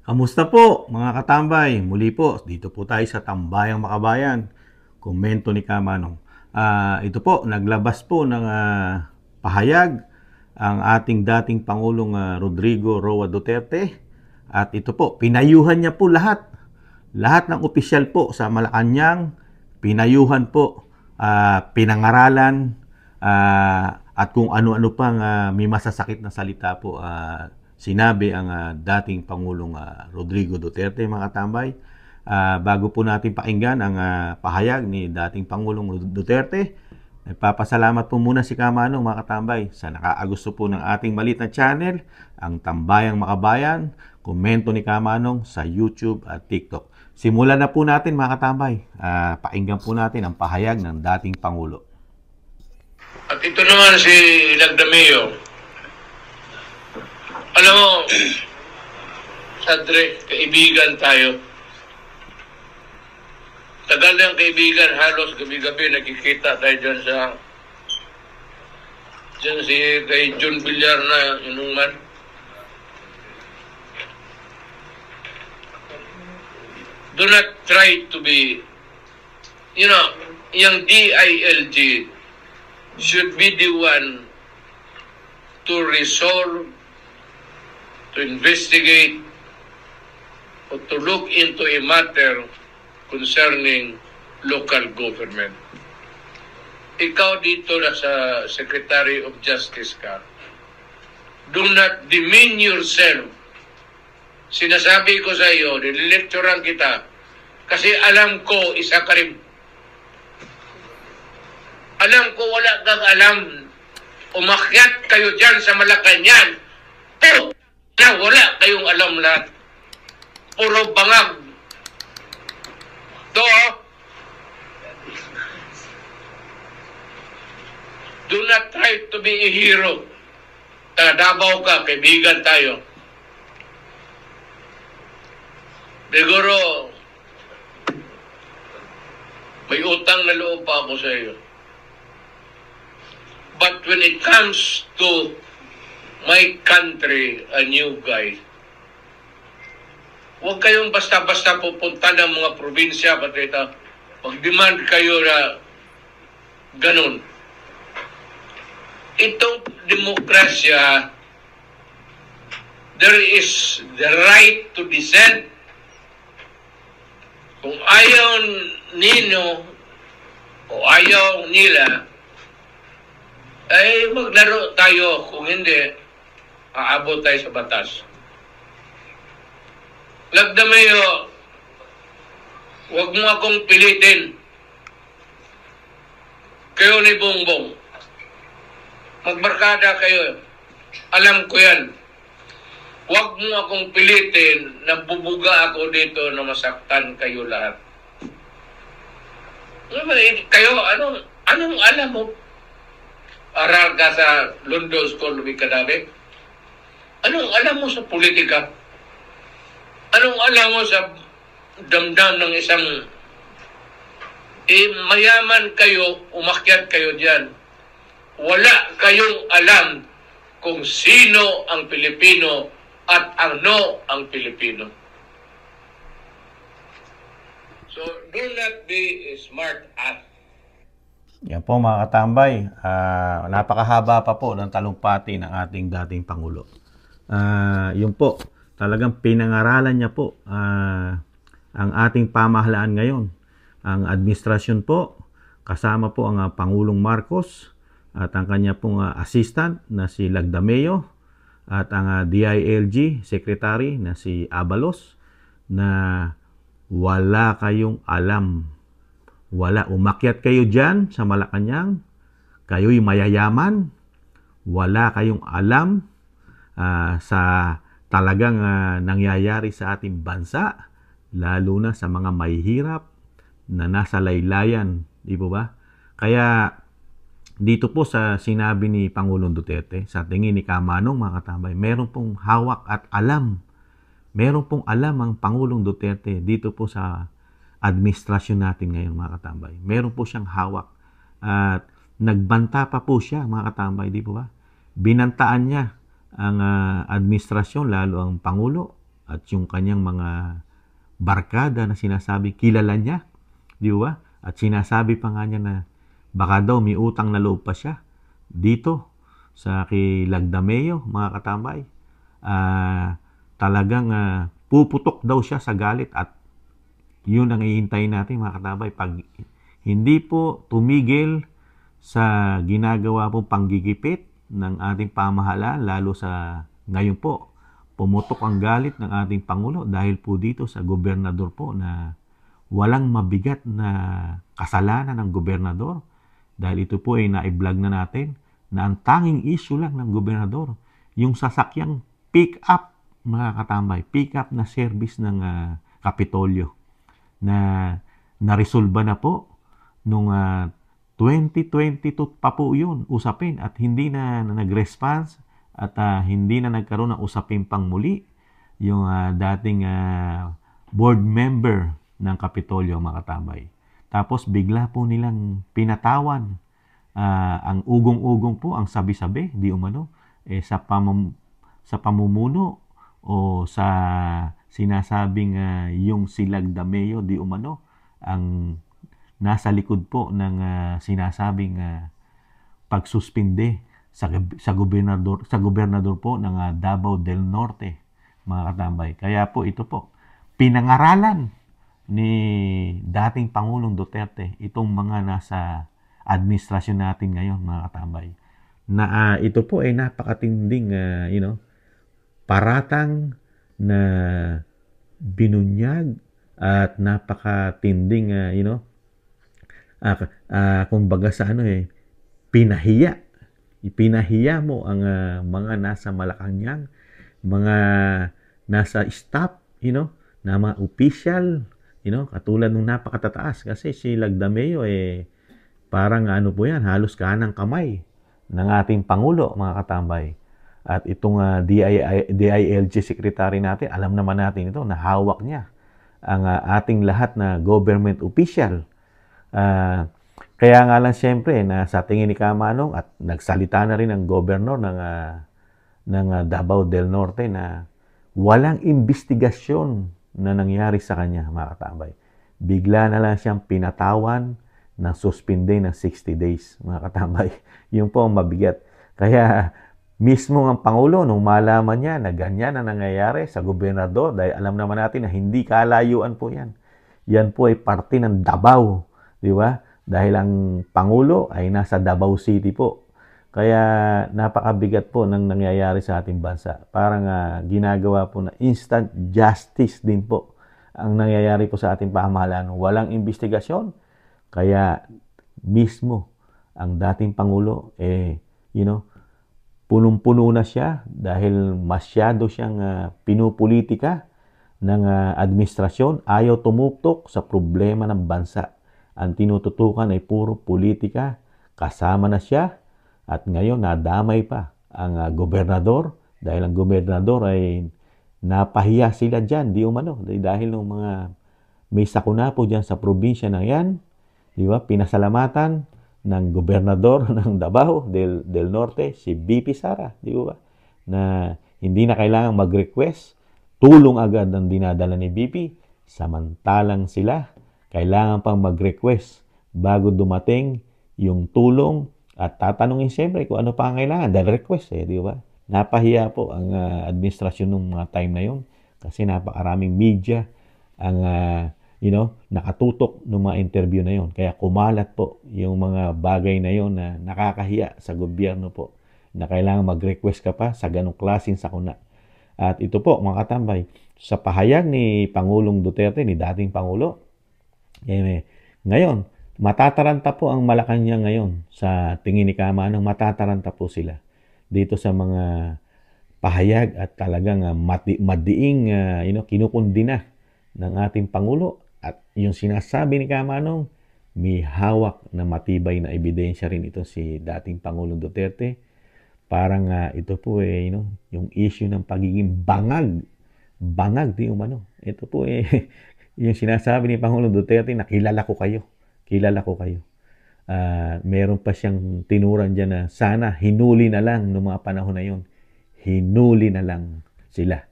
Kamusta po mga katambay? Muli po, dito po tayo sa Tambayang Makabayan. Komento ni Kamanong. Ito po, naglabas po ng pahayag ang ating dating Pangulong Rodrigo Roa Duterte. At ito po, pinayuhan niya po lahat. Lahat ng opisyal po sa Malacanang, pinayuhan po, pinangaralan, at kung ano-ano pang may masasakit na salita po sinabi ang dating Pangulong Rodrigo Duterte, mga katambay. Bago po natin pakinggan ang pahayag ni dating Pangulong Duterte, nagpapasalamat po muna si Kamanong, mga katambay, sa nakaagusto po ng ating maliit na channel, ang Tambayang Makabayan. Komento ni Kamanong sa YouTube at TikTok. Simulan na po natin, mga katambay. Pakinggan po natin ang pahayag ng dating Pangulo. At ito naman si Lagdameo. Alam mo, Sadre, kaibigan tayo. Tagal ng kaibigan, halos gabi-gabi nakikita tayo dyan si kay John Villar na inuman. Do not try to be, yung DILG should be the one to resolve, to investigate, or to look into a matter concerning local government. Ikaw dito na sa Secretary of Justice ka. Do not demean yourself. Sinasabi ko sa iyo, nililecturean kita, kasi alam ko, isa ka rin. Alam ko wala kang alam. Umakyat kayo dyan sa Malacanang. Pero wala kayong alam lahat. Puro bangag. Do not try to be a hero. Davao ka, kaibigan tayo. Siguro, may utang na loob pa ako sa iyo. But when it comes to my country, a new guy, huwag kayong basta-basta pupunta ng mga probinsya, patita. Mag-demand kayo na ganun. Itong demokrasya, there is the right to dissent. Kung ayaw nino o ayaw nila, ay maglaro tayo. Kung hindi, aabot tayo sa batas. Lagdameo, huwag mo akong pilitin. Kayo ni Bongbong. Magbarkada kayo. Alam ko yan. Huwag mo akong pilitin na bubuga ako dito na masaktan kayo lahat. Kayo, anong alam mo? Aral ka sa London School of Economics? Anong alam mo sa politika? Anong alam mo sa damdam ng isang mayaman kayo, umakyat kayo diyan. Wala kayong alam kung sino ang Pilipino at ano ang Pilipino. So, do not be a smart ass. Yan po, mga katambay. Napakahaba pa po ng talumpati ng ating dating Pangulo. Yun po, talagang pinangaralan niya po ang ating pamahalaan ngayon. Ang administrasyon po, kasama po ang Pangulong Marcos at ang kanya pong assistant na si Lagdameo at ang DILG secretary na si Abalos, na wala kayong alam. Wala, umakyat kayo dyan sa Malacanang, kayo'y mayayaman, wala kayong alam sa talagang nangyayari sa ating bansa, lalo na sa mga mahihirap na nasa laylayan, di po ba? Kaya dito po sa sinabi ni Pangulong Duterte, sa tingin ni Kamanong, mga katambay, meron pong hawak at alam. Meron pong alam ang Pangulong Duterte dito po sa administrasyon natin ngayon, mga katambay. Meron po siyang hawak. At nagbanta pa po siya, mga katambay, di po ba? Binantaan niya ang administrasyon, lalo ang Pangulo, at yung kanyang mga barkada na sinasabi kilala niya, di ba? At sinasabi pa nga niya na baka daw may utang na loob pa siya dito sa kay Lagdameo, mga katambay. Talagang puputok daw siya sa galit at yun ang ihintayin natin, mga katambay. Pag hindi po tumigil sa ginagawa po panggigipit ng ating pamahalaan, lalo sa ngayon po, pumutok ang galit ng ating Pangulo dahil po dito sa gobernador po na walang mabigat na kasalanan ng gobernador. Dahil ito po ay na-vlog na natin na ang tanging issue lang ng gobernador, yung sasakyang pick-up, mga katambay, pick-up na service ng Kapitolyo na naresolba na po nung 2022 pa po yun usapin at hindi na nag-response at hindi na nagkaroon ng usapin pang muli yung dating board member ng Kapitolyo, mga katambay. Tapos bigla po nilang pinatawan ang ugong-ugong po, ang sabi-sabi, di umano, sa pamumuno o sa sinasabing yung si Lagdameo, di umano, ang nasa likod po ng sinasabing pagsuspinde sa gobernador po ng Davao del Norte, mga katambay. Kaya po ito po, pinangaralan ni dating Pangulong Duterte itong mga nasa administrasyon natin ngayon, mga katambay. Na ito po ay napakatinding paratang na binunyag at napakatinding kumbaga sa pinahiya. Ipinahiya mo ang mga nasa Malacanang, mga nasa staff, na mga official, katulad ng napakatataas. Kasi si Lagdameo parang po yan, halos kanang kamay ng ating Pangulo, mga katambay. At itong DILG secretary natin, alam naman natin ito, na hawak niya ang ating lahat na government official. Kaya nga lang siyempre na sa tingin ni Kamanong at nagsalita na rin ang gobernador ng Davao del Norte na walang investigasyon na nangyari sa kanya, mga katambay. Bigla na lang siyang pinatawan ng suspinde ng 60 days, mga katambay. Yun po ang mabigat. Kaya mismo ang Pangulo, nung malaman niya na ganyan ang nangyayari sa gobernador, dahil alam naman natin na hindi kalayuan po yan. Yan po ay parte ng Davao, di ba? Dahil ang Pangulo ay nasa Davao City po. Kaya napakabigat po ng nangyayari sa ating bansa. Parang ginagawa po na instant justice din po ang nangyayari po sa ating pamahalaan. Walang investigasyon. Kaya mismo ang dating Pangulo, punong-puno na siya dahil masyado siyang pinupolitika ng administrasyon. Ayaw tumuptok sa problema ng bansa. Ang tinututukan ay puro politika. Kasama na siya at ngayon nadamay pa ang gobernador dahil ang gobernador ay napahiya sila dyan, di umano. Dahil ng mga may sakuna po dyan sa probinsya na yan, di ba? Pinasalamatan ng gobernador ng Davao del Norte, si BP Sara, di ba? Na hindi na kailangang mag-request, tulong agad ang dinadala ni BP, samantalang sila kailangan pang mag-request bago dumating yung tulong at tatanungin siyempre kung ano pa ang kailangan dahil request di ba? Napahiya po ang administrasyon ng mga time na yun kasi napakaraming media ang nakatutok ng mga interview na yun. Kaya kumalat po yung mga bagay na yun na nakakahiya sa gobyerno po na kailangan mag-request ka pa sa ganong klaseng sakuna. At ito po, mga katambay, sa pahayag ni Pangulong Duterte, ni dating Pangulo, ngayon, matataranta po ang Malacanang ngayon sa tingin ni Kamanong, matataranta po sila dito sa mga pahayag at talagang madiing kinukundina ng ating Pangulo. At yung sinasabi ni Kamanong, may hawak na matibay na ebidensya rin ito si dating Pangulong Duterte. Parang ito po yung issue ng pagiging bangag di umano. Ito po yung sinasabi ni Pangulong Duterte na kilala ko kayo. Meron pa siyang tinuran dyan na sana hinuli na lang noong mga panahon na yun. Hinuli na lang sila.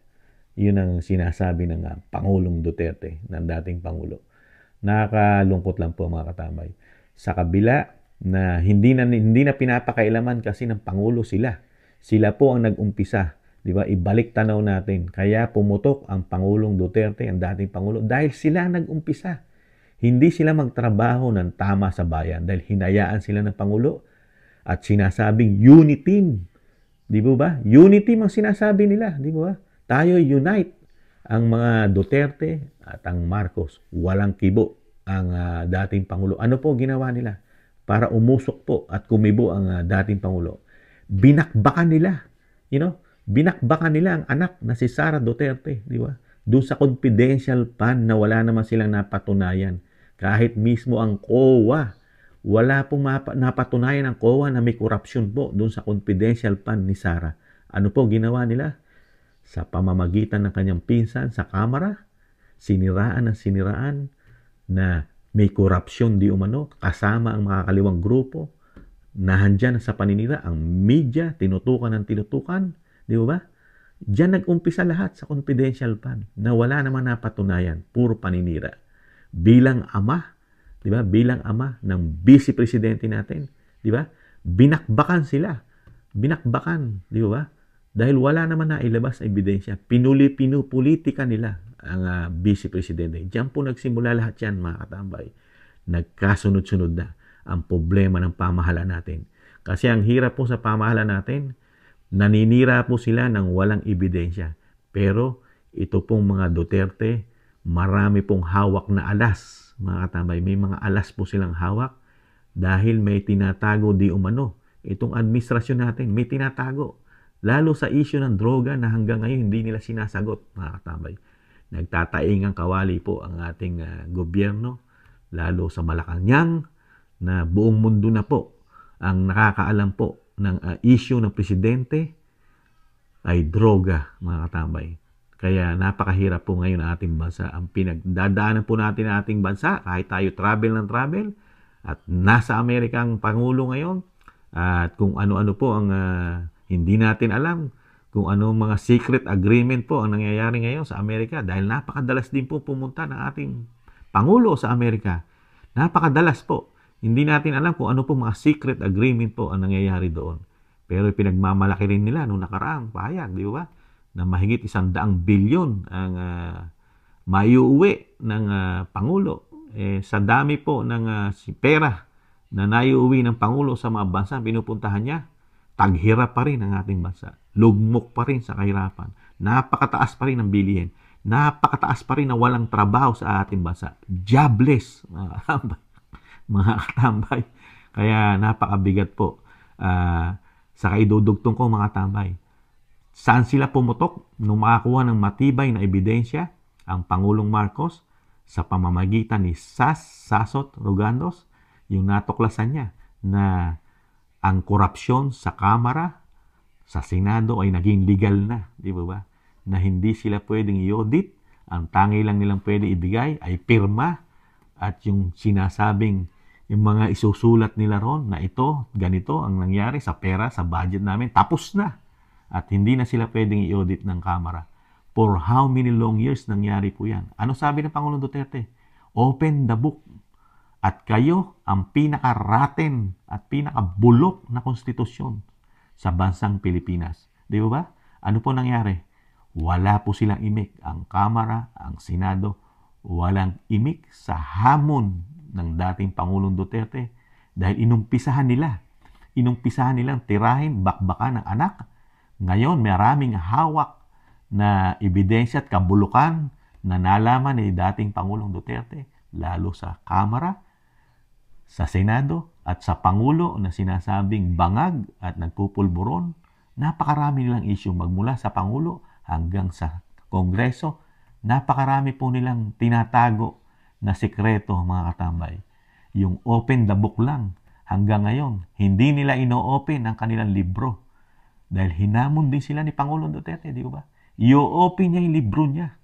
Yun ang sinasabi ng Pangulong Duterte, ng dating Pangulo. Nakakalungkot lang po mga katambay. Sa kabila na hindi na pinapakailaman kasi ng Pangulo sila. Sila po ang nag-umpisa. Di ba? Ibalik tanaw natin. Kaya pumutok ang Pangulong Duterte, ang dating Pangulo, dahil sila nag-umpisa. Hindi sila magtrabaho ng tama sa bayan dahil hinayaan sila ng Pangulo at sinasabing unity. Di ba? Unity ang sinasabi nila. Di ba? Tayo unite. Ang mga Duterte at ang Marcos, walang kibo ang dating Pangulo. Ano po ginawa nila? Para umusok po at kumibo ang dating Pangulo. Binakbakan nila. Binakbakan nila ang anak na si Sara Duterte. Di ba? Doon sa confidential fund na wala naman silang napatunayan. Kahit mismo ang COA, wala pong napatunayan ang COA na may korupsyon po doon sa confidential fund ni Sara. Ano po ginawa nila? Sa pamamagitan ng kanyang pinsan sa Kamara, siniraan na may korupsyon di umano, kasama ang mga kaliwang grupo, nahandyan sa paninira, ang media, tinutukan ng tinutukan, di ba? Diyan nag-umpisa lahat sa confidential fund na wala naman napatunayan, puro paninira. Bilang ama, di ba? Bilang ama ng vice presidente natin, di ba? Binakbakan sila. Binakbakan, di ba? Dahil wala naman na ilabas na ebidensya. Pinupolitika nila ang vice presidente. Diyan po nagsimula lahat yan, mga katambay. Nagkasunod-sunod na ang problema ng pamahalaan natin. Kasi ang hirap po sa pamahalaan natin, naninira po sila ng walang ebidensya. Pero ito pong mga Duterte, marami pong hawak na alas, mga katambay. May mga alas po silang hawak dahil may tinatago di umano. Itong administrasyon natin, may tinatago. Lalo sa issue ng droga na hanggang ngayon hindi nila sinasagot, mga katambay. Nagtataingang kawali po ang ating gobyerno, lalo sa Malacanang, na buong mundo na po ang nakakaalam po ng issue ng presidente ay droga, mga katambay. Kaya napakahirap po ngayon ang ating bansa. Ang pinagdadaanan po natin ang ating bansa, kahit tayo travel ng travel, at nasa Amerika ang Pangulo ngayon, at kung ano-ano po ang hindi natin alam kung anong mga secret agreement po ang nangyayari ngayon sa Amerika dahil napakadalas din po pumunta ng ating Pangulo sa Amerika. Napakadalas po. Hindi natin alam kung ano po mga secret agreement po ang nangyayari doon. Pero pinagmamalaki rin nila noong nakaraang pahayag, di ba? Na mahigit 100 bilyon ang maiuwi ng Pangulo. Sa dami po ng pera na naiuwi ng Pangulo sa mga bansa pinupuntahan niya, taghirap pa rin ang ating bansa. Lugmok pa rin sa kahirapan. Napakataas pa rin ang bilihin. Napakataas pa rin na walang trabaho sa ating bansa. Jobless, mga katambay. Kaya napakabigat po. Sa kaidudugtong ko, mga tambay. Saan sila pumutok nung makakuha ng matibay na ebidensya ang Pangulong Marcos sa pamamagitan ni Sasot Rogandos, yung natuklasan niya na ang korupsyon sa Kamara, sa Senado ay naging legal na, di ba? Na hindi sila pwedeng i-audit, ang tangi lang nilang pwede ibigay ay pirma at yung sinasabing yung mga isusulat nila ron na ito, ganito ang nangyari sa pera, sa budget namin, tapos na. At hindi na sila pwedeng i-audit ng Kamara. For how many long years nangyari po yan? Ano sabi ng Pangulong Duterte? Open the book. At kayo ang pinaka-raten at pinaka-bulok na konstitusyon sa bansang Pilipinas. Di ba? Ano po nangyari? Wala po silang imik. Ang Kamara, ang Senado, walang imik sa hamon ng dating Pangulong Duterte dahil inumpisahan nilang tirahin, bakbakan ng anak. Ngayon, maraming hawak na ebidensya at kabulukan na nalaman ni dating Pangulong Duterte, lalo sa Kamara, sa Senado at sa Pangulo na sinasabing bangag at nagpupulburon. Napakarami nilang issue magmula sa Pangulo hanggang sa Kongreso. Napakarami po nilang tinatago na sikreto, mga katambay. Yung open the book lang hanggang ngayon. Hindi nila ino-open ang kanilang libro. Dahil hinamon din sila ni Pangulong Duterte, di ba? I-open niya yung libro niya.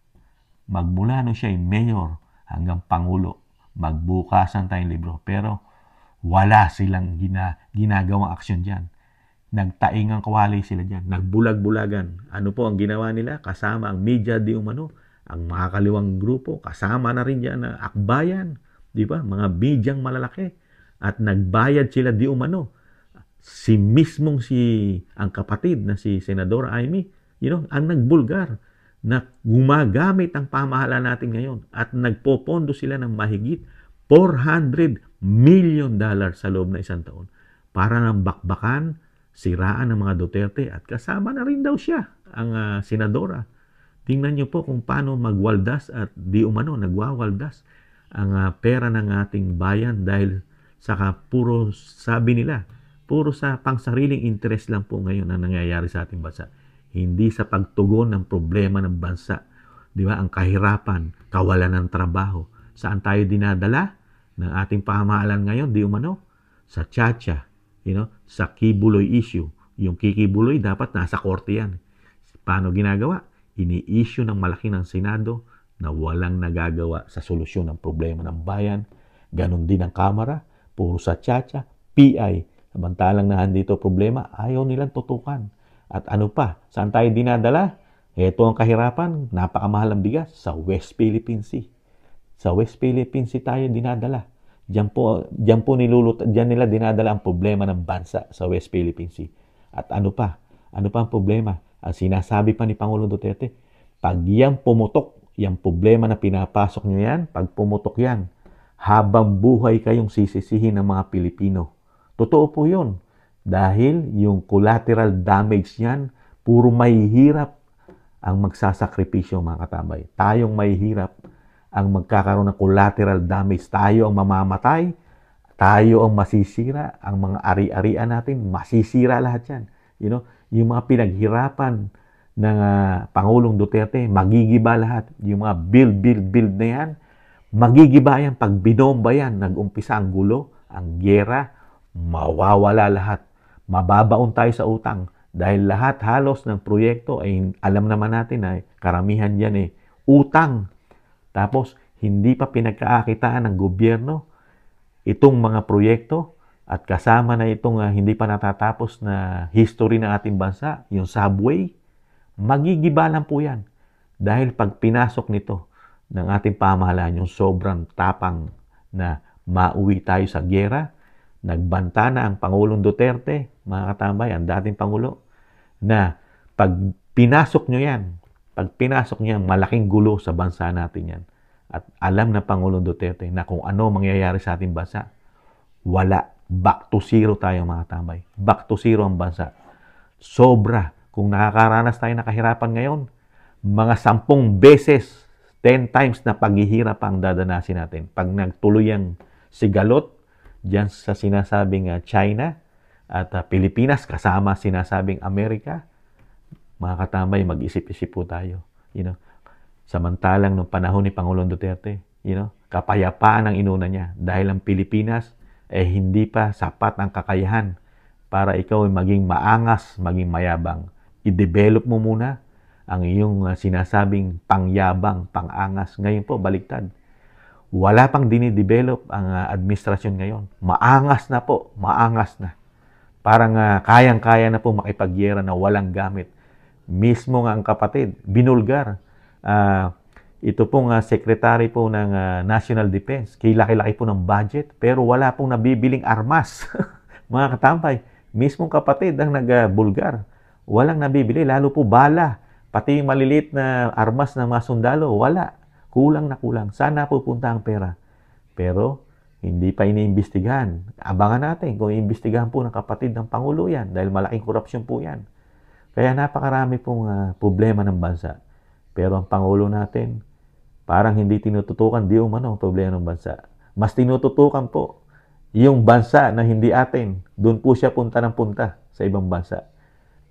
Magmula nung siya yung mayor hanggang Pangulo. Magbukasan tayong libro. Pero wala silang ginagawang aksyon dyan. Nagtaingang kawali sila dyan. Nagbulag-bulagan. Ano po ang ginawa nila? Kasama ang media di umano, ang makakaliwang grupo, kasama na rin dyan na akbayan, di ba? Mga bidyang malalaki. At nagbayad sila di umano. Ang kapatid na si Senador Amy, ang nagbulgar na gumagamit ang pamahalaan natin ngayon at nagpopondo sila ng mahigit $400 million sa loob na isang taon para nang bakbakan, siraan ng mga Duterte at kasama na rin daw siya, ang senadora. Tingnan niyo po kung paano magwaldas at di umano nagwawaldas ang pera ng ating bayan dahil saka puro sabi nila, puro sa pangsariling interest lang po ngayon ang nangyayari sa ating bansa. Hindi sa pagtugon ng problema ng bansa. Di ba? Ang kahirapan, kawalan ng trabaho. Saan tayo dinadala ng ating pamahalaan ngayon? Di umano? Sa Chacha. Sa Kibuloy issue. Yung Kikibuloy dapat nasa korte yan. Paano ginagawa? Ini-issue ng malaki ng Senado na walang nagagawa sa solusyon ng problema ng bayan. Ganon din ang Kamara. Puro sa Chacha. PI. Samantalang na andito problema, ayaw nilang tutukan. At ano pa? Saan tayo dinadala? Ito ang kahirapan, napakamahal ang bigas sa West Philippine Sea. Sa West Philippine Sea tayo dinadala. Diyan nila dinadala ang problema ng bansa sa West Philippine Sea. At ano pa? Ano pa ang problema? Ang sinasabi pa ni Pangulong Duterte, pag yan pumutok, yung problema na pinapasok niyo yan, pag pumutok yan, habang buhay kayong sisisihin ng mga Pilipino. Totoo po yun. Dahil yung collateral damage niyan, puro mahihirap ang magsasakripisyo mga katambay. Tayong mahihirap ang magkakaroon ng collateral damage. Tayo ang mamamatay, tayo ang masisira, ang mga ari-arian natin, masisira lahat yan. Yung mga pinaghirapan ng Pangulong Duterte, magigiba lahat. Yung mga build na yan, magigiba yan. Pag binomba yan, nag-umpisa ang gulo, ang giyera, mawawala lahat. Mababaon tayo sa utang dahil lahat halos ng proyekto ay alam naman natin na karamihan yan utang. Tapos hindi pa pinagkaakitaan ng gobyerno itong mga proyekto at kasama na itong hindi pa natatapos na history ng ating bansa, yung subway, magigiba lang po yan. Dahil pag pinasok nito ng ating pamahalaan yung sobrang tapang na mauwi tayo sa giyera, nagbanta na ang Pangulong Duterte, mga katambay, ang dating Pangulo, na pag pinasok nyo yan, malaking gulo sa bansa natin yan. At alam na Pangulong Duterte na kung ano mangyayari sa ating bansa, wala. Back to zero tayo mga katambay. Back to zero ang bansa. Sobra. Kung nakakaranas tayo ng kahirapan ngayon, mga 10 beses, 10 times na paghihirap ang dadanasin natin. Pag nagtuloy ang sigalot, diyan sa sinasabing China at Pilipinas, kasama sinasabing Amerika, mga katambay, mag-isip-isip po tayo. Samantalang nung panahon ni Pangulong Duterte, kapayapaan ang inuna niya dahil ang Pilipinas hindi pa sapat ang kakayahan para ikaw ay maging maangas, maging mayabang. I-develop mo muna ang iyong sinasabing pangyabang, pangangas. Ngayon po, baliktad. Wala pang dinidevelop ang administrasyon ngayon. Maangas na po, maangas na. Parang kayang-kaya na po makipagyera na walang gamit. Mismo nga ang kapatid, binulgar. Ito pong secretary po ng National Defense. Kilaki-laki po ng budget, pero wala pong nabibiling armas. Mga katambay, mismong kapatid ang nagbulgar. Walang nabibili, lalo po bala. Pati maliliit na armas ng mga sundalo, wala. Kulang na kulang. Sana pupunta ang pera. Pero hindi pa iniimbestigahan. Abangan natin kung iimbestigahan po ng kapatid ng Pangulo yan dahil malaking korupsyon po yan. Kaya napakarami pong problema ng bansa. Pero ang Pangulo natin, parang hindi tinututukan di umano ang problema ng bansa. Mas tinututukan po yung bansa na hindi atin. Doon po siya punta ng punta sa ibang bansa.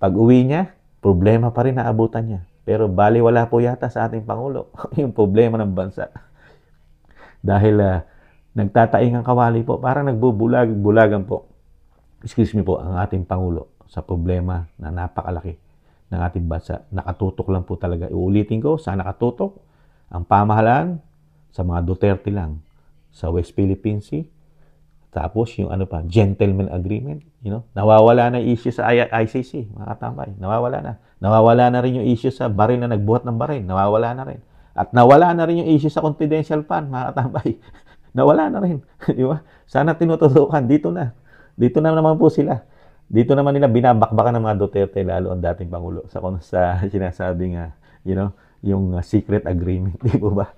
Pag uwi niya, problema pa rin na abutan niya. Pero baliwala po yata sa ating Pangulo yung problema ng bansa. Dahil nagtataing ang kawali po, parang nagbubulagan po. Excuse me po, ang ating Pangulo sa problema na napakalaki ng ating bansa. Nakatutok lang po talaga. Uulitin ko, saan nakatutok? Ang pamahalaan sa mga Duterte lang. Sa West Philippine Sea, Tapos yung ano pa, gentleman agreement, nawawala na issue sa ICC, mga katambay, nawawala na. Nawawala na rin yung issue sa baril na nagbuhat ng baril, nawawala na rin. At nawala na rin yung issue sa confidential fund, mga katambay. Nawala na rin, di ba? Sana tinututukan, dito na. Dito na naman po sila. Dito naman nila binabakbakan ng mga Duterte, lalo ang dating Pangulo, sa sinasabing, yung secret agreement, di po ba?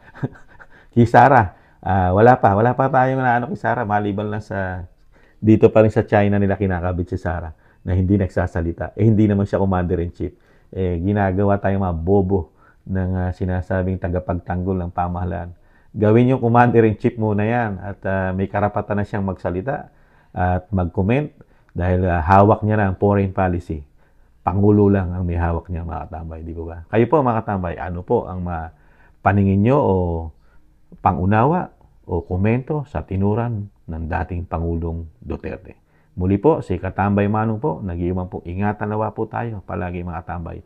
Si Sara, wala pa tayong naano kay Sara, maliban lang sa, dito pa rin sa China nila kinakabit si Sara, na hindi nagsasalita. Hindi naman siya commander-in-chief. Ginagawa tayong mga bobo ng sinasabing tagapagtanggol ng pamahalaan. Gawin yung commander-in-chief muna yan at may karapatan na siyang magsalita at mag-comment dahil hawak niya na ang foreign policy. Pangulo lang ang may hawak niya, mga katambay, di ba? Kayo po, mga katambay, ano po ang paningin nyo o pangunawa o komento sa tinuran ng dating Pangulong Duterte? Muli po, si Katambay Manong po, nag-iwan po, ingatan nawa po tayo, palagi mga katambay.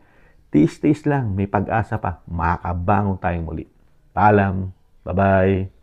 Tiis-tiis lang, may pag-asa pa, makabangon tayong muli. Paalam, bye-bye.